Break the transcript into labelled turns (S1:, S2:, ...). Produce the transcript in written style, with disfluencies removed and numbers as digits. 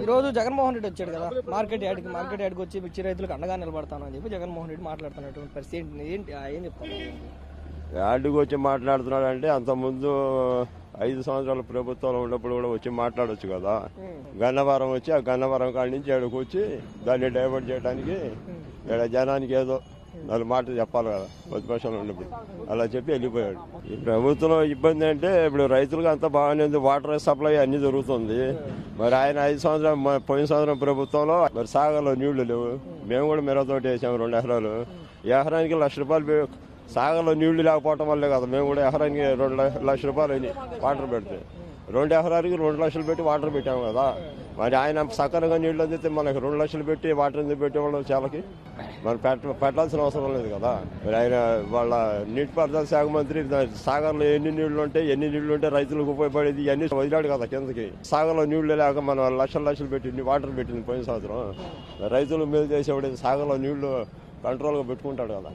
S1: ఈ రోజు జగన్మోహన్ రెడ్డి వచ్చాడు కదా మార్కెట్ యార్డ్కి వచ్చి మిర్చి రైతులకు అండగా నిలబడతాను అని చెప్పి జగన్మోహన్ రెడ్డి మాట్లాడుతున్నటువంటి పరిస్థితి ఏంటి ఏం చెప్తాను?
S2: యార్డుకి వచ్చి మాట్లాడుతున్నాడు అంటే అంతకుముందు 5 సంవత్సరాల ప్రభుత్వంలో ఉన్నప్పుడు కూడా వచ్చి మాట్లాడొచ్చు కదా. గన్నవరం వచ్చి ఆ గన్నవరం కాడి నుంచి ఏడకు వచ్చి దాన్ని డైవర్ట్ చేయడానికి ఇక్కడ జనానికి ఏదో 4 మాటలు చెప్పాలి కదా ప్రతిపక్షంలో ఉన్నప్పుడు. అలా చెప్పి వెళ్ళిపోయాడు. ఈ ప్రభుత్వంలో ఇబ్బంది అంటే ఇప్పుడు రైతులకు అంతా బాగానే ఉంది, వాటర్ సప్లై అన్ని జరుగుతుంది. మరి ఆయన 5 సంవత్సరాలు పోయిన సంవత్సరం ప్రభుత్వంలో మరి సాగర్లో నీళ్లు లేవు. మేము కూడా మిరతోటి వేసాము 2 ఎకరాలు. ఎకరానికి ₹1,00,000 సాగర్లో నీళ్లు లేకపోవటం వల్లే కదా మేము కూడా ఎకరానికి ₹2,00,000 అయినాయి వాటర్ పెడితే. 2 ఎకరాలకి 2 లక్షలు పెట్టి వాటర్ పెట్టాము కదా. మరి ఆయన సక్కరంగా నీళ్ళు అందితే మనకి 2 లక్షలు పెట్టి వాటర్ ఎందుకు పెట్టేవాళ్ళం చాలకి? మనం పెట్టాల్సిన అవసరం లేదు కదా. మరి ఆయన వాళ్ళ నీటిపారుదల శాఖ మంత్రి సాగర్లో ఎన్ని నీళ్లు ఉంటే రైతులకు ఉపయోగపడేది ఇవన్నీ వదిలాడు కదా కిందకి. సాగర్లో నీళ్లు లేక మనం లక్షలు పెట్టి వాటర్ పెట్టింది పోయిన సంవత్సరం. రైతులు మేలు చేసేవాడు సాగర్లో నీళ్లు కంట్రోల్గా పెట్టుకుంటాడు కదా.